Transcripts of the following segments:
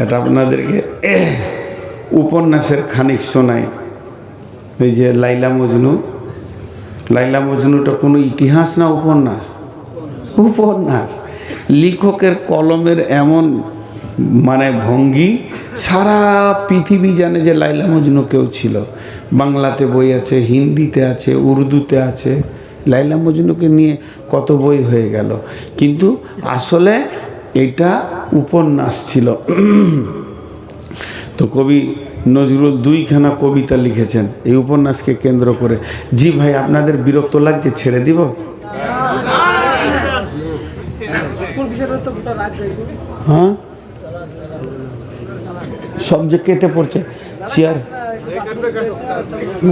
এটা আপনাদেরকে উপন্যাসের খানিক শোনাই। এই যে লাইলা মজনু, লাইলা মজনুটা কোনো ইতিহাস না উপন্যাস? উপন্যাস। লেখকের কলমের এমন মানে ভঙ্গি, সারা পৃথিবী জানে যে লাইলা মজনু কেউ ছিল। বাংলাতে বই আছে, হিন্দিতে আছে, উর্দুতে আছে। লাইলা মজনুকে নিয়ে কত বই হয়ে গেল, কিন্তু আসলে এটা উপন্যাস ছিল। তো কবি নজরুল দুইখানা কবিতা লিখেছেন এই উপন্যাসকে কেন্দ্র করে। জি ভাই, আপনাদের বিরক্ত লাগছে? ছেড়ে দিব? হ্যাঁ, সব যে কেটে পড়ছে চেয়ার।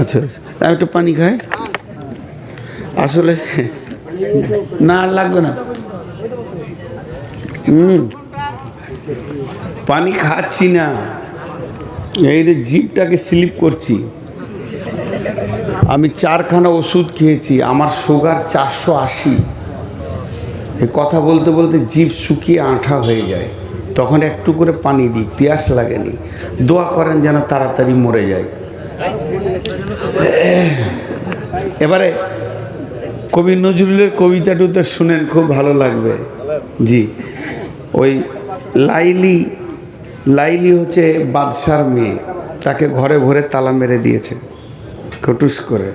আচ্ছা, আমি একটু পানি খাই। আসলে না, লাগবে না। পানি খাচ্ছি না, এই যে জিভটাকে স্লিপ করছি। আমি 4খানা ওষুধ খেয়েছি, আমার সুগার 480। এই কথা বলতে বলতে জিভ শুকিয়ে আঠা হয়ে যায়, তখন একটু করে পানি দিই, পিয়াস লাগেনি। দোয়া করেন যেন তাড়াতাড়ি মরে যায়। এবারে কবি নজরুলের কবিতাটুতে শুনেন, খুব ভালো লাগবে। জি, ওই লাইলি, লাইলি হচ্ছে বাদশার মেয়ে, তাকে ঘরে ভরে তালা মেরে দিয়েছে কটুস করে,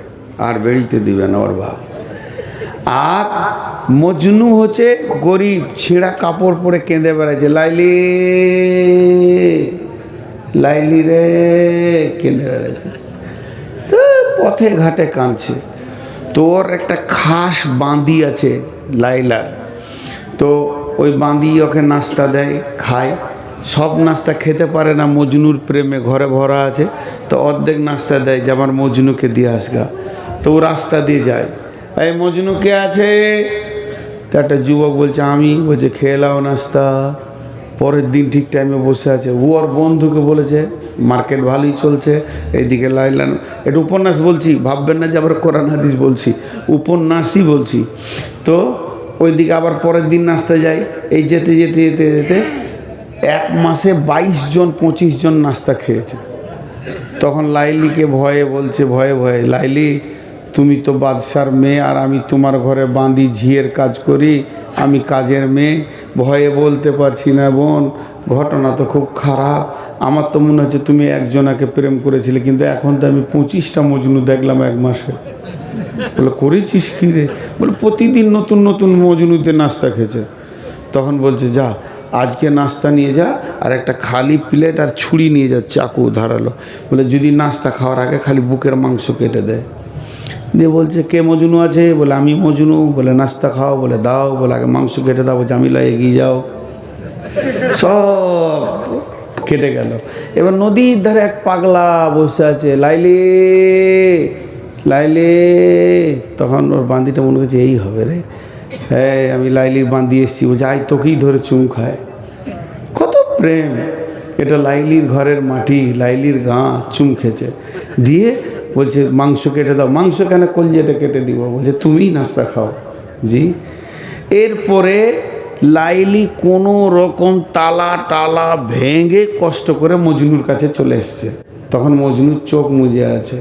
আর বেরিতে দিবে না ওর বাপ। আর মজনু হচ্ছে গরিব, ছেঁড়া কাপড় পরে কেঁদে বেড়াচ্ছে, লাইলি লাইলি রে, কেঁদে বেড়াচ্ছে। তো পথে ঘাটে কাঁদছে। তোর একটা খাস বাঁধি আছে লাইলার, তো ওই বাঁধি ওকে নাস্তা দেয়, খায়। সব নাস্তা খেতে পারে না, মজনুর প্রেমে ঘরে ভরা আছে, তো অর্ধেক নাস্তা দেয় যে আমার মজনুকে দিয়ে আসগা। তো ও রাস্তা দিয়ে যায়, এই মজনু কে আছে? তো একটা যুবক বলছে আমি। বলছে খেয়ে নাও নাস্তা। পরের দিন ঠিক টাইমে বসে আছে। ও ওর বন্ধুকে বলেছে, মার্কেট ভালোই চলছে, এইদিকে লাইলা। এটা উপন্যাস বলছি, ভাববেন না যে আবার কোরআন হাদিস বলছি, উপন্যাসই বলছি। তো ওইদিকে আবার পরের দিন নাস্তা যায়। এই যেতে যেতে যেতে যেতে 1 মাসে 22 জন 25 জন নাস্তা খেয়েছে। তখন লাইলিকে ভয়ে বলছে, ভয়ে ভয়ে, লাইলি তুমি তো বাদশার মেয়ে, আর আমি তোমার ঘরে বাঁধি, ঝিয়ের কাজ করি, আমি কাজের মেয়ে, ভয়ে বলতে পারছি না বোন, ঘটনা তো খুব খারাপ। আমার তো মনে হচ্ছে তুমি একজনাকে প্রেম করেছিলে, কিন্তু এখন তো আমি 25টা মজনু দেখলাম 1 মাসে। বলে করেছিস কী রে? বলে প্রতিদিন নতুন নতুন মজনুতে নাস্তা খেয়েছে। তখন বলছে যা, আজকে নাস্তা নিয়ে যা, আর একটা খালি প্লেট আর ছুরি নিয়ে যা, চাকু ধারালো। বলে যদি নাস্তা খাওয়ার আগে খালি বুকের মাংস কেটে দেয়। দিয়ে বলছে কে মজনু আছে? বলে আমি মজনু। বলে নাস্তা খাও? বলে দাও। বলে আগে মাংস কেটে দাও। জামিলা এগিয়ে যাও। সব কেটে গেল। এবার নদীর ধারে এক পাগলা বসে আছে, লাইলি লাইলি। তখন ওর বান্দিটা মনে করছে এই হবে রে, হ্যাঁ আমি লাইলির বাঁধি এসেছি। বলছে আই তোকেই ধরে চুম খায়। কত প্রেম! এটা লাইলির ঘরের মাটি, লাইলির গা, চুম খেয়েছে। দিয়ে বলছে মাংস কেটে দাও। মাংস কেন? কলজেটা কেটে দিব। বলছে তুমিই নাস্তা খাও। জি। এরপরে লাইলি কোনো রকম তালা টালা ভেঙে কষ্ট করে মজনুর কাছে চলে এসছে। তখন মজনুর চোখ মুজে আছে।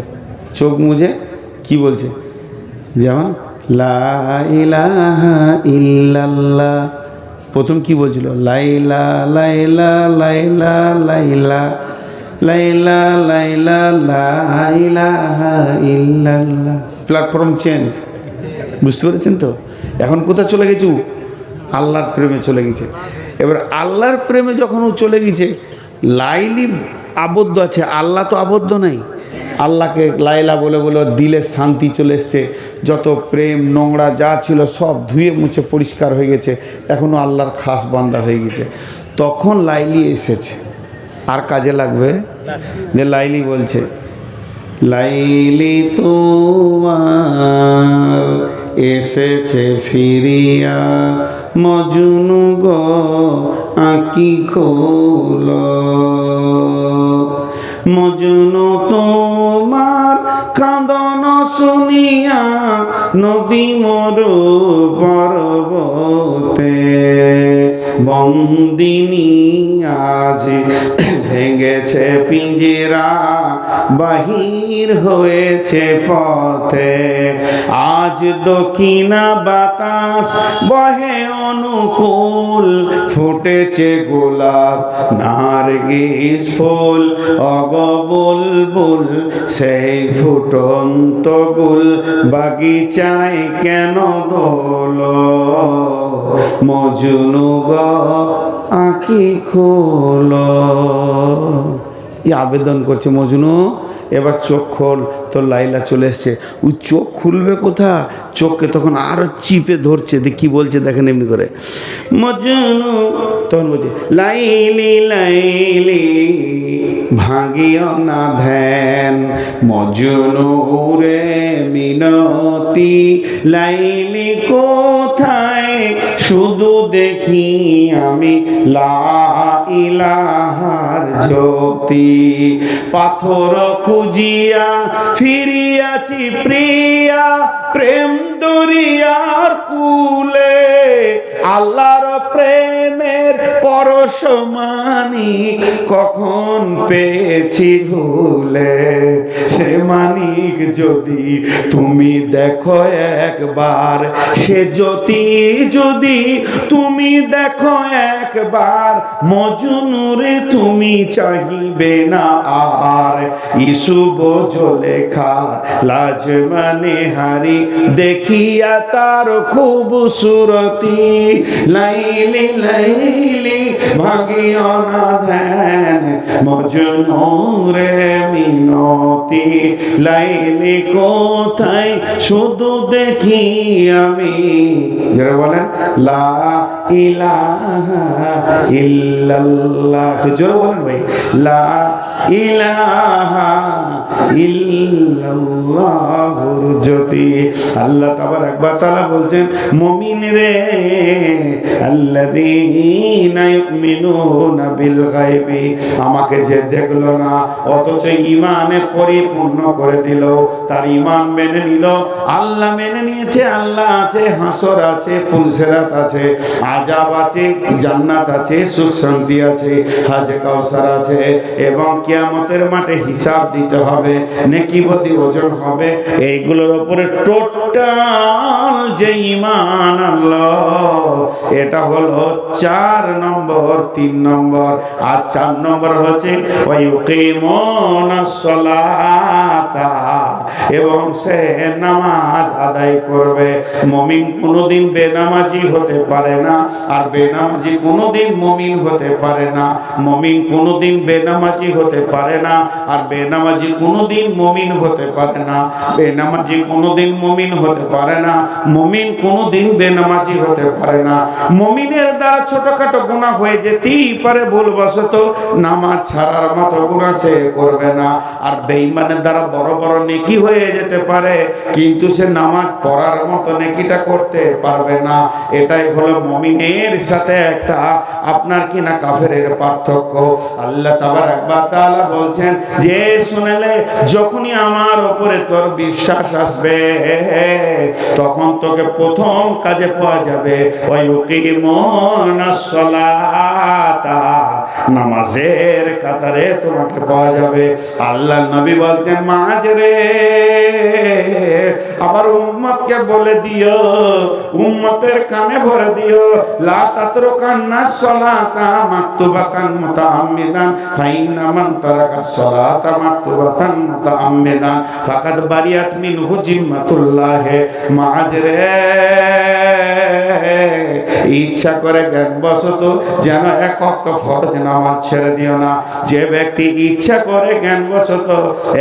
চোখ মুজে কি বলছে? যেমন লা ইলাহা ইল্লাল্লাহ। প্রথম কি বলছিল? লাইলা লাইলা লাইলা লাইলা লাইলা লাইলা লা ইলাহা ইল্লাল্লাহ। প্ল্যাটফর্ম চেঞ্জ, বুঝতে পেরেছেন তো? এখন কোথায় চলে গেছে? আল্লাহর প্রেমে চলে গেছে। এবার আল্লাহর প্রেমে যখন ও চলে গেছে, লাইলি আবদ্ধ আছে, আল্লাহ তো আবদ্ধ নাই। আল্লাহকে লাইলা বলে বলে দিলে শান্তি চলে এসছে, যত প্রেম নোংরা যা ছিল সব ধুয়ে মুছে পরিষ্কার হয়ে গেছে, এখনও আল্লাহর খাস বান্দা হয়ে গেছে। তখন লাইলি এসেছে। আর কাজে লাগবে যে লাইলি বলছে, লাইলি তোমার এসেছে ফিরিয়া, মজনু গো আঁকি খোলো, মজনু তোমার কাঁদন শুনিয়া নদী মরু পর্বতে বন্দিনী আজ ভেঙেছে পিঞ্জরা, বাহির হয়েছে পথে। আজ দক্ষিণা বাতাস বহে অনুকূল, ফুটেছে গোলাপ নার্গিস ফুল, অগবুলবুল সেই ফুটন্ত গুল, বাগিচায় কেন দোলো মজনু গো আঁখি খোলো। এই আবেদন করছে মজনু, এবার চোখ খোল। তো লাইলা চলে এসছে, ওই চোখ খুলবে কোথা, চোখকে তখন আরো চিপে ধরছে। দেখ কি বলছে দেখেন এমনি করে, মজনু তখন বলছে লাইলি লাইলি ভাঙিও না ধ্যান, মজনু রে মিনতি লাইলি কোথায়, শুধু দেখি আমি লা ইলাহার জ্যোতি। পাথর খুঁজিয়া ফিরিয়াছি প্রিয়া, প্রেম দরিয়ার কুলে, আল্লাহর প্রেমের পরশমানি কখন পেয়েছি ভুলে। সে মানিক যদি তুমি দেখো একবার, সে জ্যোতি যদি তুমি দেখো একবার, মজনুরে তুমি চাহিবে না আর। ইসুব জলেখা লাজ মানে হারি, দেখিয়া তার খুবসুরতি, লাইলি লাইলি ভাগিও না ধ্যান, মজনুরে মিনতি লাইলি কোথায়, শুধু দেখি আমি। যারা বলেন লা ইলাহা ইল্লাল্লাহ, একটু জোরে বলেন ভাই, লা ইলাহা ইল্লাল্লাহুর জ্যোতি। আল্লাহ তাবারাক ওয়া তাআলা বলছেন, মুমিন রে আল্লাযীনা ইউমিনুনা বিল গায়বি, আমাকে যে দেখলো না অথচ ঈমানে পরিপূর্ণ করে দিল, তার ঈমান মেনে নিল। আল্লাহ মেনে নিয়েছে, আল্লাহ আছে, হাসর আছে, পুলসিরাত আছে, আযাব আছে, জান্নাত আছে, সুখ শান্তি আছে, হাজে কাউসার আছে, এবং কিয়ামতের মাঠে হিসাব দিতে হবে, নেকি প্রতি ওজন হবে। এইগুলোর উপরে টোটাল যে ঈমান আল্লাহ, এটা হলো 4 নম্বর, 3 নম্বর। আর 4 নম্বর হচ্ছে ওয়ায়ুকিমুনাস সালাতা, এবং সে নামাজ আদায় করবে। মুমিন কোনোদিন বেনামাজি হতে পারে না, আর বেনামাজি কোনোদিন মুমিন হতে পারে না। মুমিন কোনোদিন বেনামাজি হতে পারে না, আর বেনামাজি কোনোদিন মুমিন হতে পারে না। বেনামাজি কোনোদিন মুমিন হতে পারে না, মুমিন কোনোদিন বেনামাজি হতে পারে না। মুমিনের দ্বারা ছোটখাটো গুনাহ হয়ে যেতেই পারে ভুলবশত, নামাজ ছাড়ার মতো গুনাহ সে করবে না। আর বেঈমানের দ্বারা বড় বড় নেকি হয়ে যেতে পারে, কিন্তু সে নামাজ পড়ার মতো নেকিটা করতে পারবে না। এটাই হলো মুমিনের সাথে একটা আপনার কিনা কাফেরের পার্থক্য। আল্লাহ তাবারাক ওয়া তাআলা বলছেন যে শুনলে যখনই আমার উপরে তোর বিশ্বাস আসবে, তখন তোকে প্রথম কাজে পাওয়া যাবে ওয়ায়ুকিমুনাস সালাতা, নামাজের কাতারে তোমাকে পাওয়া যাবে। আল্লাহ নবী বলছেন, মাঝরে আমার উম্মতকে বলে দিও, উম্মতের কানে ভরে দিও, লা তাতরুকান্নাস সালাতা মাকতুবাতান মুতাআম্মিদান, ফাইন্না মান তারাকাস সালাতা মাকতুবাতান মুতাআম্মিদান ফাকাদ বারিয়াত মিনহু জিম্মাতুল্লাহ। মাঝরে ইচ্ছা করে জ্ঞানবশত যেন এক ওয়াক্ত ফরজ নামাজ ছেড়ে দিও না। যে ব্যক্তি ইচ্ছা করে জ্ঞানবশত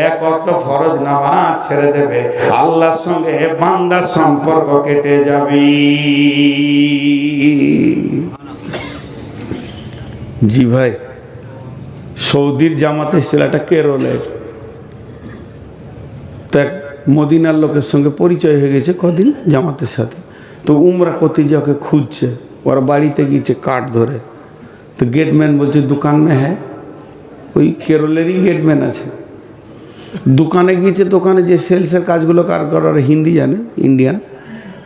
এক ওয়াক্ত ফরজ নামাজ ছেড়ে দেবে, আল্লাহর সঙ্গে বান্দার সম্পর্ক কেটে যাবে। জি ভাই, সৌদির জামাতে ছেলেটা কেরলের, তা মদিনার লোকের সঙ্গে পরিচয় হয়ে গেছে কদিন জামাতের সাথে। তো উমরা করতে যে ওকে খুঁজছে, ওর বাড়িতে গিয়েছে কাঠ ধরে। তো গেটম্যান বলছে দোকান মে হ্যাঁ, ওই কেরলেরই গেটম্যান আছে। দোকানে গিয়েছে, দোকানে যে সেলসের কাজগুলো কার করার হিন্দি জানে, ইন্ডিয়ান,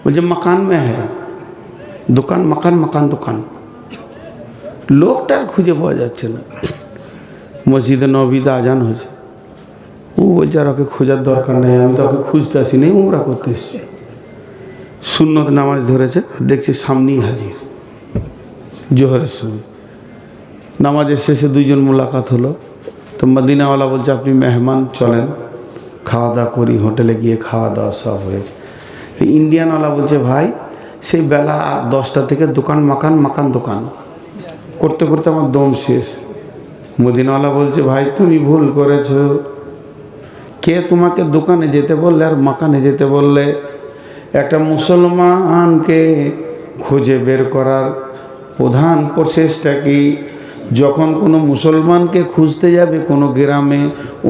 বলছে মকান মে হ্যাঁ। দোকান, মকান, মকান, দোকান। লোকটার খুঁজে পাওয়া যাচ্ছে না। মসজিদে নববীতে আজান হয়েছে, ও বলছে আর ওকে খোঁজার দরকার নেই, আমি তো ওকে খুঁজতে আসিনি, উমরা করতে এসেছি। সুন্নত নামাজ ধরেছে, দেখছি সামনেই হাজির জোহরের সময়। নামাজের শেষে দুইজন মোলাকাত হলো। তো মদিনাওয়ালা বলছে আপনি মেহমান, চলেন খাওয়া দাওয়া করি, হোটেলে গিয়ে খাওয়া দাওয়া সব হয়েছে। ইন্ডিয়ানওয়ালা বলছে ভাই সেই বেলা 10টা থেকে দোকান মাকান দোকান করতে করতে আমার দম শেষ। মদিনাওয়ালা বলছে ভাই তুমি ভুল করেছো, কে তোমাকে দোকানে যেতে বললে আর মাকানে যেতে বললে? একটা মুসলমানকে খুঁজে বের করার প্রধান প্রচেষ্টা কি? যখন কোনো মুসলমানকে খুঁজতে যাবে কোনো গ্রামে,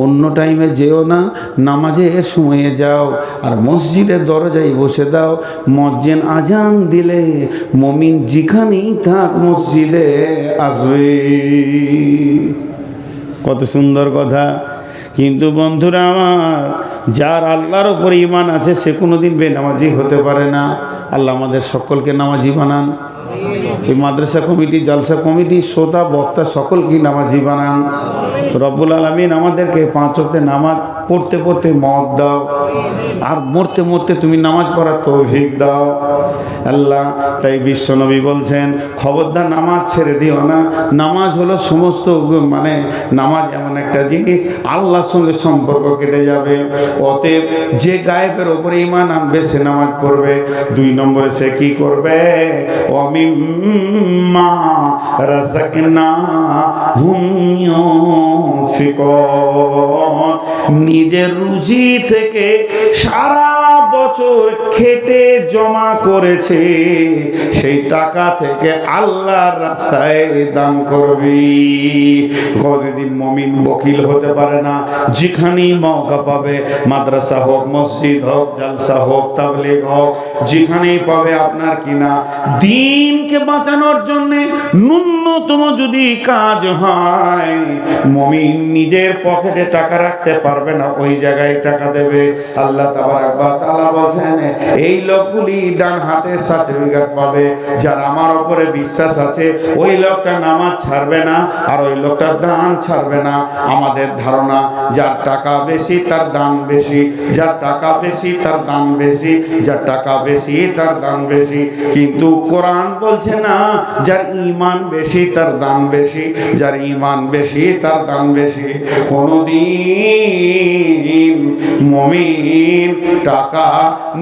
অন্য টাইমে যেও না, নামাজের সময়ে যাও আর মসজিদের দরজায় বসে দাও। মসজিদ আজান দিলে মমিন যেখানেই থাক মসজিদে আসবে। কত সুন্দর কথা। কিন্তু বন্ধুরা আমার, যার আল্লাহর উপর ঈমান আছে সে কোনোদিন বেনামাজি হতে পারে না। আল্লাহ আমাদের সকলকে নামাজি বানান। এই মাদ্রাসা কমিটি, জালসা কমিটি, শ্রোতা বক্তা সকলকে নামাজি বানান। রব্বুল আলামিন আমাদেরকে 5 ওয়াক্তে নামাজ পড়তে পড়তে মওত দাও, আর মরতে মরতে তুমি নামাজ পড়ার তৌফিক দাও আল্লাহ। তাই বিশ্বনবী বলছেন খবরদার নামাজ ছেড়ে দিও না। নামাজ হলো সমস্ত, মানে নামাজ এমন একটা জিনিস আল্লাহর সঙ্গে সম্পর্ক কেটে যাবে। অতএব যে গায়েবের ওপরে ঈমান আনবে সে নামাজ পড়বে। 2 নম্বরে সে কি করবে? ওয়ামিম্মা রাযাকনাহুম ইউনফিকুন। নিজের রুজি থেকে সারা বছর খেটে জমা করেছে সেই টাকা থেকে আল্লাহর রাস্তায় দান করবি। কোনদিন মুমিন বকিল হতে পারে না। যেখানেই মওকা পাবে, মাদ্রাসা হোক, মসজিদ হোক, জালসা হোক, তাবলীগ হোক, যেখানেই পাবে আপনার কিনা দ্বীনকে বাঁচানোর জন্য ন্যূনতম যদি কাজ হয়, মুমিন নিজের পকেটে টাকা রাখতে পারবে না, ওই জায়গায় টাকা দেবে। আল্লাহ তাবারাক ওয়া তাআলা বলছেন এই লোকগুলি ডান হাতে সার্টিফিকেট পাবে। যার আমার উপরে বিশ্বাস আছে ওই লোকটা নামাজ ছাড়বে না, আর ওই লোকটা দান ছাড়বে না। আমাদের ধারণা যার টাকা বেশি তার দান বেশি, যার টাকা বেশি তার দান বেশি, যার টাকা বেশি তার দান বেশি। কিন্তু কোরআন বলছে না, যার ঈমান বেশি তার দান বেশি, যার ঈমান বেশি তার দান বেশি। কোনদিন মুমিন টাকা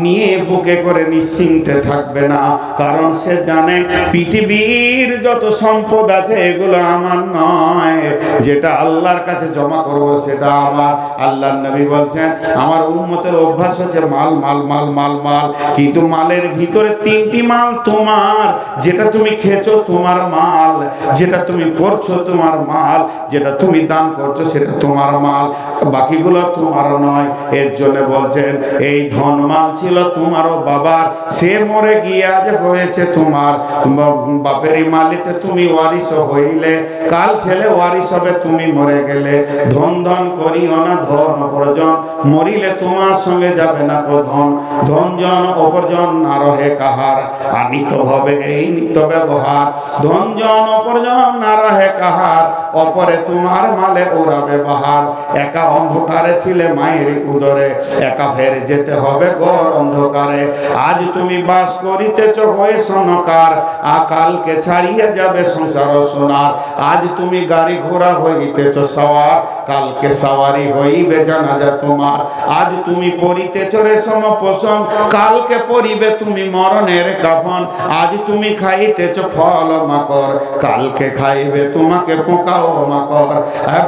নিয়ে বুকে করে নিশ্চিন্তে থাকবে না, কারণ সে জানে পৃথিবীর যত সম্পদ আছে এগুলো আমার নয়, যেটা আল্লাহর কাছে জমা করব সেটা আমার। আল্লাহর নবী বলছেন আমার উম্মতের অভ্যাস হচ্ছে মাল মাল মাল মাল মাল, কিন্তু মালের ভিতরে 3টি মাল তোমার। যেটা তুমি খেয়েছো তোমার মাল, যেটা তুমি করছো তোমার মাল, যেটা তুমি দান করছো সেটা তোমার মাল, বাকিগুলো তোমার নয়। এর জন্য বলছেন এই ধন মাল ছিল তোমারও বাবার, সে মরে গিয়ে আজ হয়েছে তোমার। তোমার বাপেরই মালিতে তুমি ওয়ারিস হইলে, কাল ছেলে ওয়ারিস হবে তুমি মরে গেলে। ধন ধন করিও না ধন অপরজন, মরিলে তোমার সঙ্গে যাবে না কো ধন। ধন জন অপরজন না রহে কাহার, আনিত ভাবে এই নিত্য ব্যবহার। ধন জন অপরজন না রহে কাহার, অপরে তোমার মালে ওরা ব্যবহার। একা অন্ধকারে ছিলে মায়ের উদরে, একা ফের যেতে হবে ঘোর অন্ধকারে। আজ তুমি বাস করিতেছ হয়ে সনকার, আকালকে ছাড়িয়ে যাবে সংসার সোনার। আজ তুমি গাড়ি ঘোড়া হইতেছ সওয়ার, কালকে সওয়ারি হইবে জানাজা তোমার। আজ তুমি পরিতেছ রেশম পোষণ, কালকে পরিবে তুমি মরণের কাফন। আজ তুমি খাইতেছ ফল মাকড়, কালকে খাইবে তোমাকে পোকা ও মাকড়।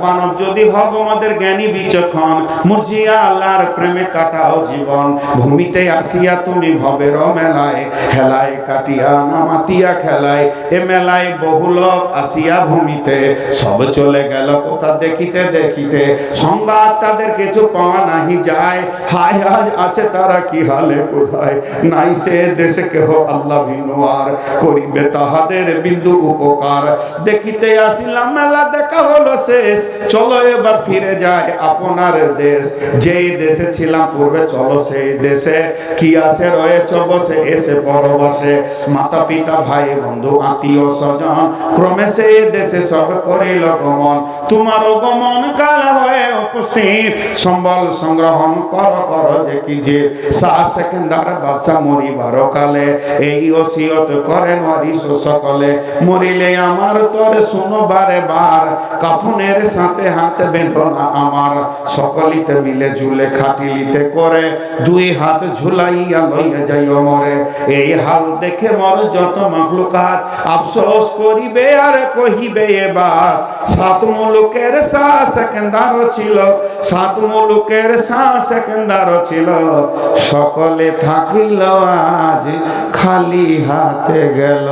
মানব যদি হব আমাদের জ্ঞানী বিচক্ষণ, মুরজিয়া আল্লাহর প্রেমে কাটাও জীবন। ভূমিতে আসিয়া তুমি ভবের মেলায়, হেলায় কাটিয়া নামাতিয়া খেলায়। এ মেলায় বহু লোক আসিয়া ভূমিতে, সব চলে গেল কোথা দেখিতে দেখিতে। সংবাদ তাদের কিছু পাওয়া নাহি যায়, হায় আজ আছে তারা কি হালে কোথায়। নাই সে দেশে কেহ আল্লাহ ভিন্ন আর, করিবে তাহাদের বিন্দু উপকার। দেখিতে আসিলাম মেলা দেখা হলো শেষ, চলো এবার ফিরে যায় আপনার দেশ। যেই দেশে ছিলাম পূর্বে চলো সেই দেশে, কি আসে রয়েছ বসে এসে পরবাসে। মাতা পিতা ভাই বন্ধু আত্মীয় স্বজন ক্রমে সেই দেশে সব করিল গমন। তোমার গমন কাল হয়ে উপস্থিত, সম্বল সংগ্রহণ কর কর যে কি যে। শাহ সেকেন্দার বাদশাহ মরিবার কালে এই ওসিয়ত করেন ওয়ারিস সকলে। মরিলে আমার তরে শুনো বারে বার, কাফনের সাথে হাত বেঁধো না আমার। সকলিতে মিলে ঝুলে খাটিলিতে করে, দুই হাত ঝুলাইয়া লইয়া যাইও মরে। এই হাল দেখে মর যত মাখলুকাত, আফসোস করিবে আর কহিবে এবার। সাত মুলুকের শাহ সেকেন্দারও ছিল, সাত মুলুকের শাহ সেকেন্দারও ছিল। সকলে থাকিল আজ খালি হাতে গেল।